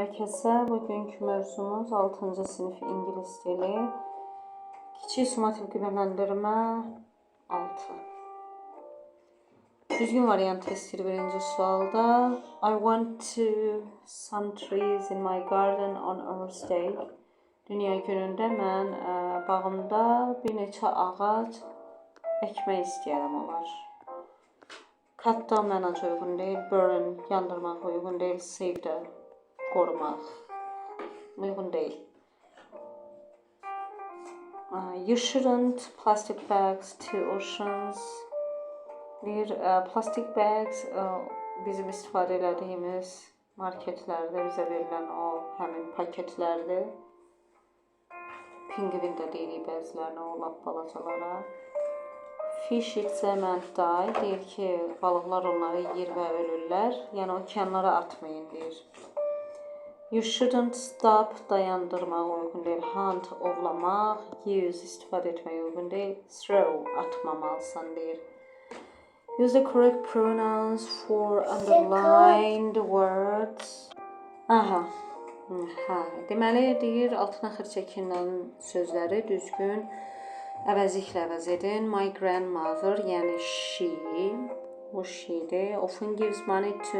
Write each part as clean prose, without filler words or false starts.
hər kəsə. Bugünkü mövzumuz 6-cı sinif ingilis dili. Kiçik summativ qiymətləndirmə 6. Düzgün variant testdir birinci sualda. I want to some trees in my garden on Earth Day. Dünya günündə mən bağımda bir neçə ağac əkmək istəyərəm olar. Cut down mənaca uyğun deyil, burn yandırmaq uyğun deyil, save də qorumaq uyğun deyil. You shouldn't plastic bags to oceans. Plastik bags bizim istifadə etdiyimiz marketlərdə bizə verilən o həmin paketlərdir. Pingvin də deyirik bəzilərinə, o lap balacalara. Fish eat them and die, deyir ki, balıqlar onları yer və ölürlər, yəni okeanlara atmayın deyir. You shouldn't stop, dayandırmaq uyğun deyil, hunt, ovlamaq, use, istifadə etmək uyğun deyil, throw, atmamalısan deyir. Use the correct pronouns for underlined words. Deməli, deyir, altına xır çəkilən sözləri düzgün əvəzliklə əvəz edin. My grandmother, yəni she, o she'dir. Often gives money to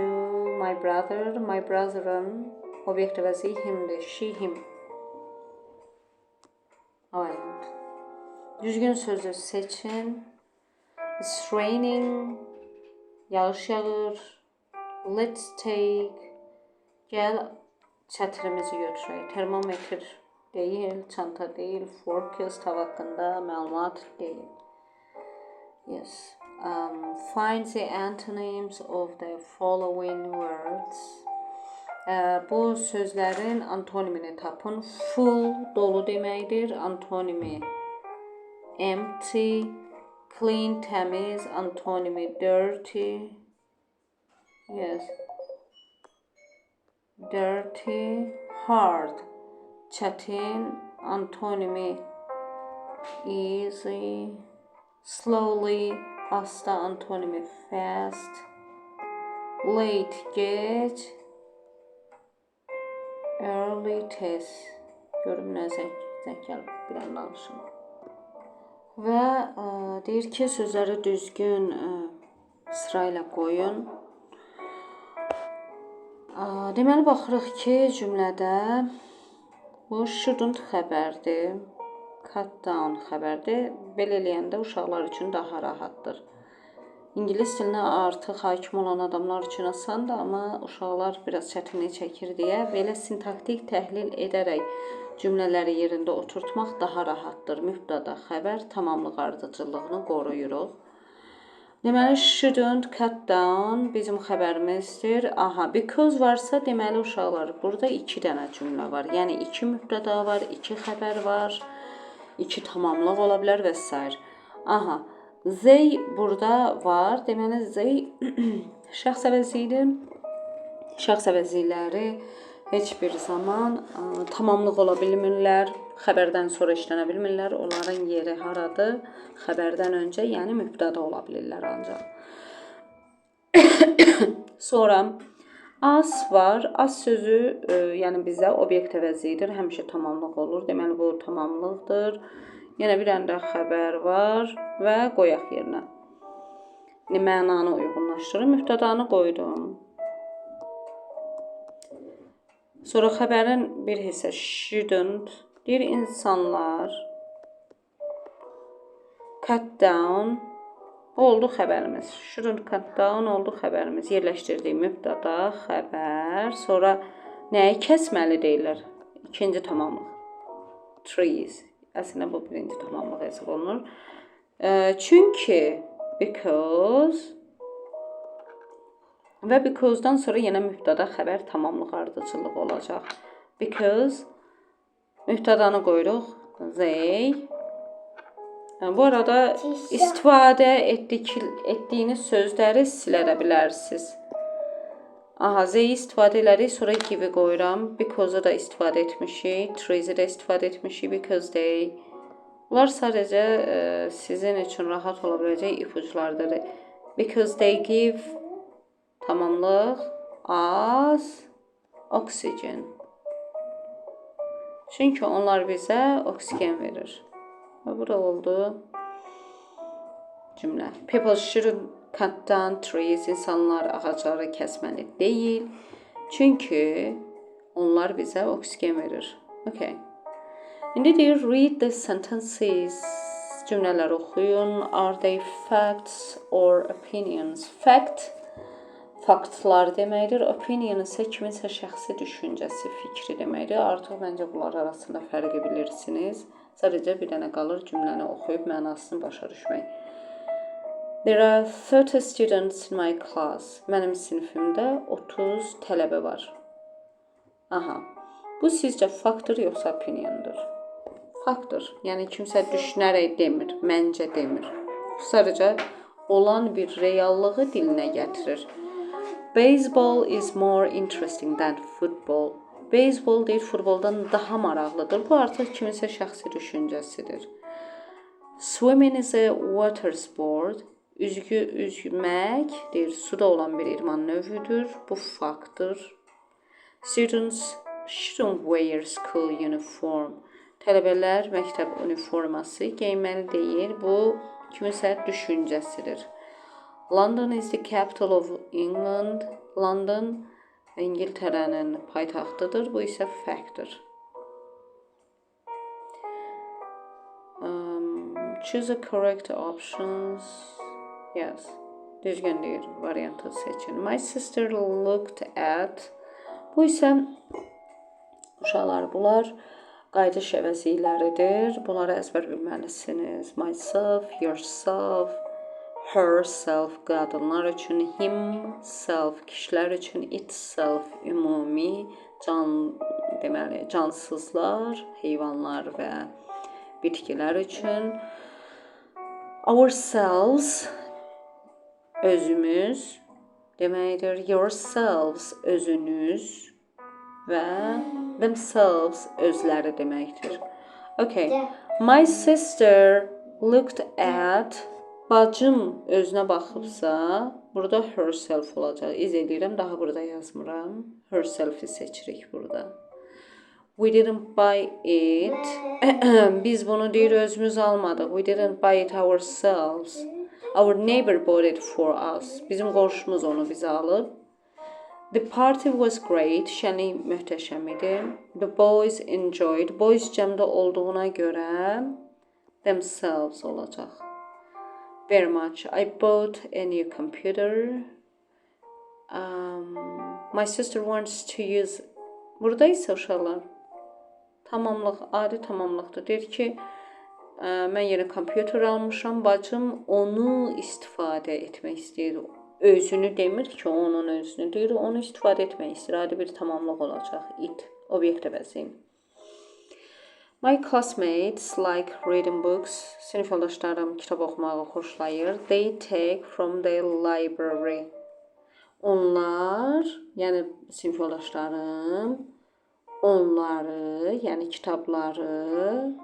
my brother. My brother'ın obyekt əvəzi himdir. She, him. Variant. Düzgün sözü seçin. It's raining. Yağış yağır. Let's take. Gəl çətirimizi götürək. Termometr deyil, çanta deyil, forecast hava haqqında məlumat deyil. Yes. Find the antonyms of the following words. Bu sözlərin antonimini tapın. Full, dolu deməkdir. Antonimi empty, clean, təmiz. Antonimi dirty. Yes. Dirty, hard. Çətin, antonimi easy, slowly, asta, antonimi fast, late, gec, early, tez. Görüm nə zəng gəlib, bir an danışım. Və deyir ki, sözləri düzgün sırayla qoyun. Deməli, baxırıq ki, cümlədə bu shouldn't xəbərdir, cut down xəbərdir. Belə eləyəndə uşaqlar üçün daha rahatdır. İngilis dilinə artıq hakim olan adamlar üçün asandır, amma uşaqlar biraz çətinlik çəkir deyə belə sintaktik təhlil edərək cümlələri yerində oturtmaq daha rahatdır. Mübtəda xəbər tamamlıq ardıcıllığını qoruyuruq. Deməli, shouldn't cut down bizim xəbərimizdir. Because varsa, deməli uşaqlar, burada 2 dənə cümlə var. Yəni 2 mübtəda var, 2 xəbər var, 2 tamamlıq ola bilər və s. They burada var. Deməli, they şəxs əvəzidir. Şəxs əvəzlikləri heç bir zaman tamamlıq ola bilmirlər. Xəbərdən sonra işlənə bilmirlər. Onların yeri haradır? Xəbərdən öncə, yəni mübtəda ola bilirlər ancaq. Sonra as var. As sözü yəni bizə obyekt əvəzidir. Həmişə tamamlıq olur. Deməli, bu tamamlıqdır. Yenə bir dənə də xəbər var və qoyaq yerinə. Mənanı uyğunlaşdırın. Mübtədanı qoydum. Sonra xəbərin bir hissə shouldn't. Deyir, insanlar cut down oldu xəbərimiz. Shouldn't cut down oldu xəbərimiz. Yerləşdirdik mübtəda, xəbər. Sonra nəyi kəsməli deyirlər? İkinci tamamlıq. Trees. Əslində bu birinci tamamlıq hesab olunur. Çünki because və because'dan sonra yenə mübtəda, xəbər, tamamlıq ardıcıllıq olacaq. Because mübtədanı qoyuruq. They. Bu arada istifadə etdiyiniz sözləri silə də bilərsiniz. They istifadə elədik, sonra give qoyuram. Because'u da istifadə etmişik. Trees'i də istifadə etmişik. Because they. Bunlar sadəcə sizin üçün rahat ola biləcək ipuçlardır. Because they give tamamlıq as oxygen. Çünki onlar bizə oksigen verir. Və bu da oldu cümlə. People shouldn't cut down trees. İnsanlar ağacları kəsməli deyil. Çünki onlar bizə oksigen verir. Okay. İndi deyir, read the sentences. Cümlələri oxuyun. Are they facts or opinions? Fact, faktlar deməkdir. Opinion isə kiminsə şəxsi düşüncəsi, fikri deməkdir. Artıq məncə bunlar arasında fərqi bilirsiniz. Sadəcə bir dənə qalır cümləni oxuyub mənasını başa düşmək. There are 30 students in my class. Mənim sinifimdə 30 tələbə var. Aha. Bu sizcə faktdır yoxsa opiniondur? Faktdır. Yəni kimsə düşünərək demir, məncə demir. Sadəcə olan bir reallığı dilinə gətirir. Baseball is more interesting than football. Baseball deyir, futboldan daha maraqlıdır. Bu artıq kiminsə şəxsi düşüncəsidir. Swimming is a water sport. Üzmək deyir, suda olan bir idman növüdür. Bu faktdır. Students shouldn't wear school uniform. Tələbələr məktəb uniforması geyməli deyil. Bu kiminsə düşüncəsidir. London is the capital of England. London İngiltərənin paytaxtıdır. Bu isə factdır. Choose the correct options. Yes. Düzgün deyir. Variantı seçin. My sister looked at. Bu isə uşaqlar bunlar qayıdış əvəzlikləridir. Bunları əzbər bilməlisiniz. Myself, yourself, herself qadınlar üçün, himself kişilər üçün, itself ümumi, deməli cansızlar, heyvanlar və bitkilər üçün. Ourselves özümüz deməkdir. Yourselves özünüz və themselves özləri deməkdir. Okay. My sister looked at. Bacım özünə baxıbsa, burada herself olacaq. İzləyirəm, daha burada yazmıram. Herself-i seçirik burada. We didn't buy it. Biz bunu deyir özümüz almadıq. We didn't buy it ourselves. Our neighbor bought it for us. Bizim qonşumuz onu bizə alıb. The party was great. Şənlik möhtəşəm idi. The boys enjoyed. Boys cəmdə olduğuna görə themselves olacaq. Very much. I bought a new computer. My sister wants to use. Burada isə uşaqlar tamamlıq, adi tamamlıqdır. Deyir ki, mən yeni kompüter almışam, bacım onu istifadə etmək istəyir. Özünü demir ki, onun özünü deyir, onu istifadə etmək istəyir. Adi bir tamamlıq olacaq. It, obyekt əvəziyim. My classmates like reading books. Sinif yoldaşlarım kitab oxumağı xoşlayır. They take from the library. Onlar, yəni sinif yoldaşlarım, onları, yəni kitabları,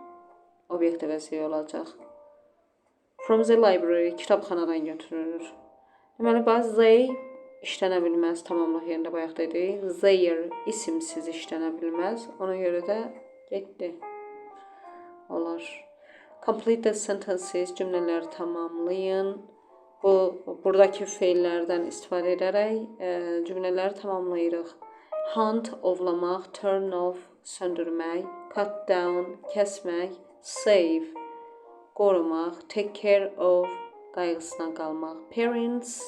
obyekt əvəziyi olacaq. From the library, kitabxanadan götürülür. Deməli, bazı they işlənə bilməz, tamamlıq yerində bayaq dedik. Their isimsiz işlənə bilməz. Ona görə də getdi. Olar. Complete the sentences, cümlələri tamamlayın. Buradakı feillərdən istifadə edərək cümlələri tamamlayırıq. Hunt, ovlamaq, turn off, söndürmək, cut down, kəsmək, save, qorumaq, take care of, qayğısına qalmaq. Parents,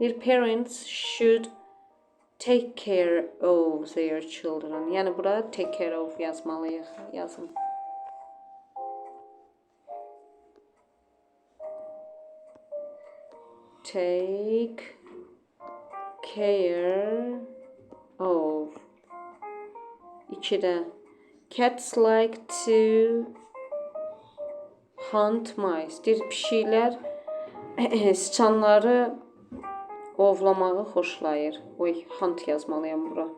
their parents should take care of their children. Yəni bura take care of yazmalıyıq. Yazın. Take care of. 2-də. Cats like to hunt mice. Deyir, pişiklər sıçanları ovlamağı xoşlayır. Oy, hunt yazmalıyam bura.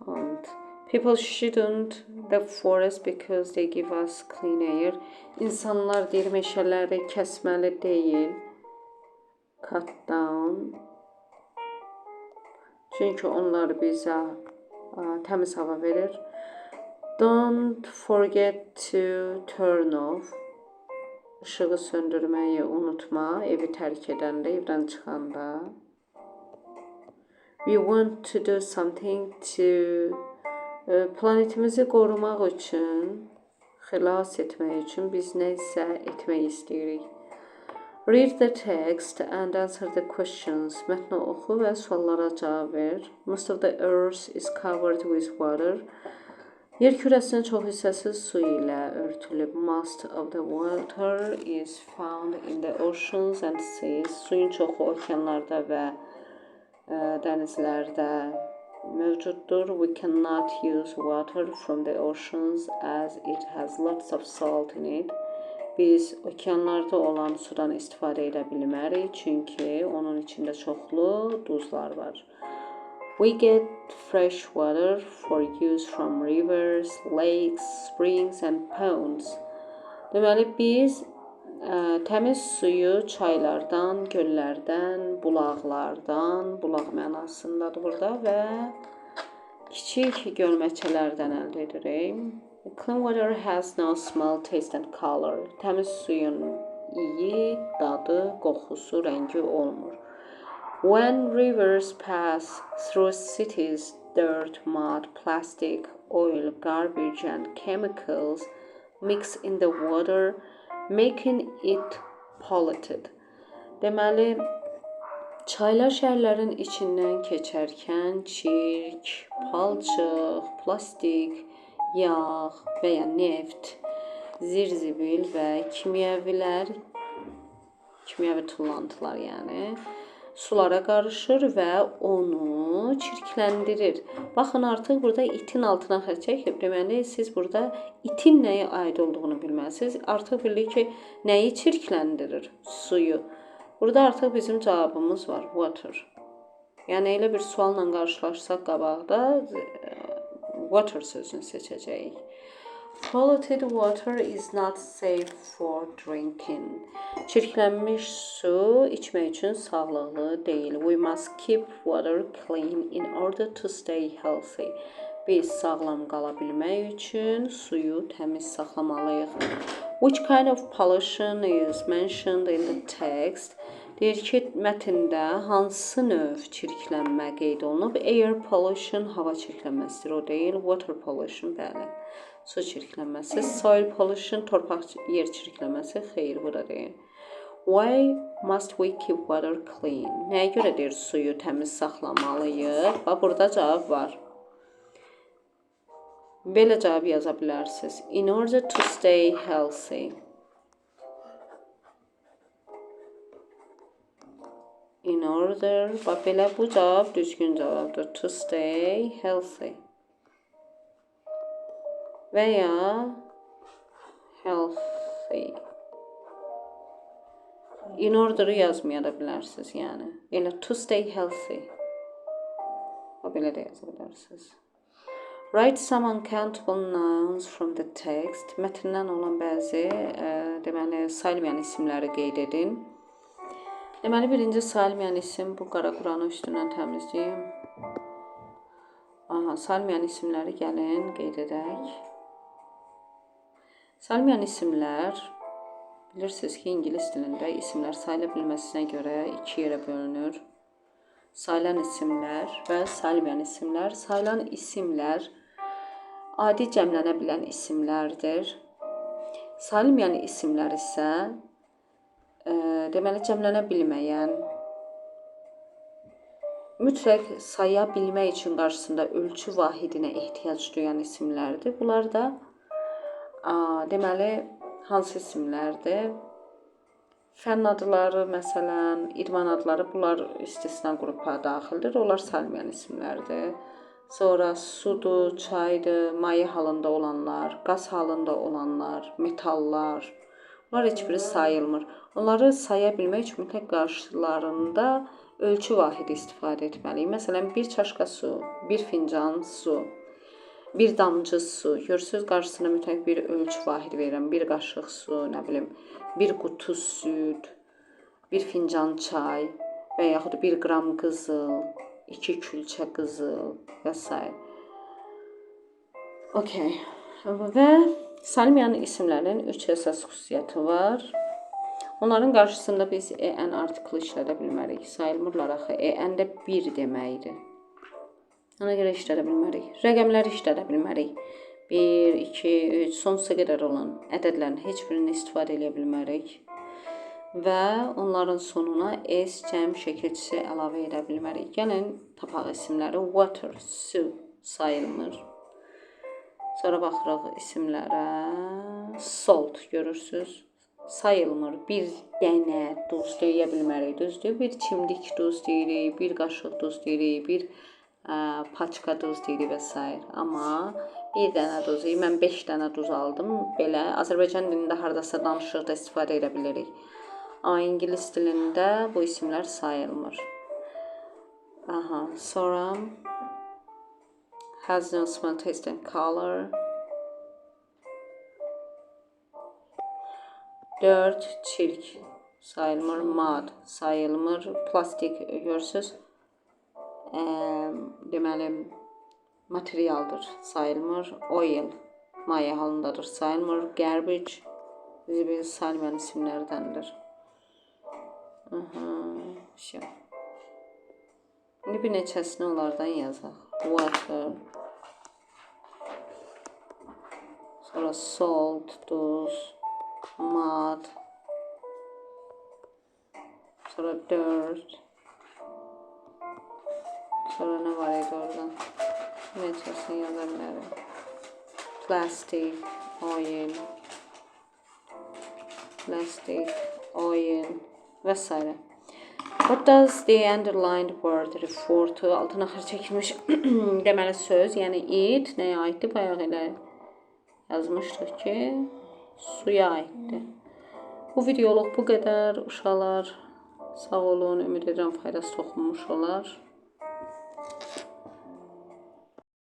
Hunt. People shouldn't the forest because they give us clean air. İnsanlar deyir, meşələri kəsməli deyil. Cut down. Çünki onlar bizə təmiz hava verir. Don't forget to turn off. İşığı söndürməyi unutma, evi tərk edəndə, evdən çıxanda. We want to do something to planetimizi qorumaq üçün, xilas etmək üçün biz nə isə etmək istəyirik. Read the text and answer the questions. Mətni oxu və suallara cavab ver. Most of the earth is covered with water. Yer kürəsinin çox hissəsi su ilə örtülüb. Most of the water is found in the oceans and seas. Suyun çoxu okeanlarda və dənizlərdə mövcuddur. We cannot use water from the oceans as it has lots of salt in it. Biz okeanlarda olan sudan istifadə edə bilmərik, çünki onun içində çoxlu duzlar var. We get fresh water for use from rivers, lakes, springs and ponds. Deməli, biz təmiz suyu çaylardan, göllərdən, bulaqlardan, bulaq mənasındadır burada və kiçik gölməçələrdən əldə edirik. Clean water has no smell, taste and color. Təmiz suyun iyi, dadı, qoxusu, rəngi olmur. When rivers pass through cities, dirt, mud, plastic, oil, garbage and chemicals mix in the water, making it polluted. Deməli, çaylar şəhərlərin içindən keçərkən çirk, palçıq, plastik, yağ və ya neft, zirzibil və kimyəvi tullantılar yəni sulara qarışır və onu çirkləndirir. Baxın, artıq burada itin altına xətt çəkib. Deməli, siz burada itin nəyə aid olduğunu bilməlisiniz. Artıq bilirik ki, nəyi çirkləndirir? Suyu. Burada artıq bizim cavabımız var. Water. Yəni, elə bir sualla qarşılaşsaq qabaqda water sözünü seçəcəyik. Polluted water is not safe for drinking. Çirklənmiş su içmək üçün sağlıqlı deyil. We must keep water clean in order to stay healthy. Biz sağlam qala bilmək üçün suyu təmiz saxlamalıyıq. Which kind of pollution is mentioned in the text? Deyir ki, mətndə hansı növ çirklənmə qeyd olunub? Air pollution, hava çirklənməsidir, o deyil. Water pollution, bəli. Su çirklənməsi. Soil pollution, torpaq yer çirklənməsi. Xeyr, bu da deyil. Why must we keep water clean? Nəyə görə deyir suyu təmiz saxlamalıyıq? Bax, burada cavab var. Belə cavab yaza bilərsiniz. In order to stay healthy. In order, bax belə bu cavab düzgün cavabdır. To stay healthy. Və ya healthy. In order yazmaya da bilərsiniz, yəni. Elə to stay healthy. Bax belə də yaza bilərsiniz. Write some uncountable nouns from the text. Mətndən olan bəzi deməli sayılmayan isimləri qeyd edin. Deməli, birinci sayılmayan isim bu qara Quranı üstündən təmizləyim. Aha, sayılmayan isimləri gəlin qeyd edək. Sayılmayan isimlər, bilirsiniz ki, İngilis dilində isimlər sayıla bilməsinə görə iki yerə bölünür. Sayılan isimlər və sayılmayan isimlər. Sayılan isimlər adi cəmlənə bilən isimlərdir. Sayılmayan isimlər isə deməli cəmlənə bilməyən, mütləq saya bilmək üçün qarşısında ölçü vahidinə ehtiyac duyan isimlərdir. Bunlar da deməli hansı isimlərdir? Fənn adları, məsələn, idman adları, bunlar istisna qrupa daxildir. Onlar sayılmayan isimlərdir. Sonra sudur, çaydır, maye halında olanlar, qaz halında olanlar, metallar. Bunlar heç biri sayılmır. Onları saya bilmək üçün mütləq qarşılarında ölçü vahidi istifadə etməliyik. Məsələn, bir çaşqa su, bir fincan su, bir damcı su. Görürsünüz, qarşısına mütləq bir ölçü vahidi verirəm. Bir qaşıq su, nə bilim, bir qutu süd, bir fincan çay və yaxud bir qram qızıl, 2 külçə qızıl və s. Okay. Və Salmiyanın isimlərinin 3 əsas xüsusiyyəti var. Onların qarşısında biz en artiklı işlədə bilmərik. Sayılmırlar axı. En də 1 deməkdir. Ona görə işlədə bilmərik. Rəqəmləri işlədə bilmərik. 1, 2, 3, sonsuza qədər olan ədədlərin heç birini istifadə edə bilmərik. Və onların sonuna s cəm şəkilçisi əlavə edə bilmərik. Gəlin tapaq isimləri. Water, su sayılmır. Sonra baxırıq isimlərə. Salt görürsünüz. Sayılmır. Bir dənə duz deyə bilmərik. Düzdür. Bir çimdik duz deyirik, bir qaşıq duz deyirik, bir paçka duz deyirik və s. Amma bir dənə duz, mən 5 dənə duz aldım. Belə Azərbaycan dilində hardasa danışıqda istifadə edə bilirik. Amma ingilis dilində bu isimlər sayılmır. Sonra has no smell, taste and color. 4 çirk sayılmır, mad sayılmır, plastik görürsüz. Deməli materialdır, sayılmır. Oil maye halındadır, sayılmır. Garbage zibil Salmiyan isimlərdəndir. İndi bir neçəsini onlardan yazaq. Water, sonra salt, duz, mud, sonra dirt, sonra ne var idi oradan? Neçəsini yaza bilərim. Plastic, və s. What does the underlined word refer to? Altına xır çəkilmiş deməli söz, yəni it nəyə aiddir? Bayaq elə yazmışdıq ki, suya aiddir. Bu videoluq bu qədər uşaqlar. Sağ olun, ümid edirəm faydası toxunmuş olar.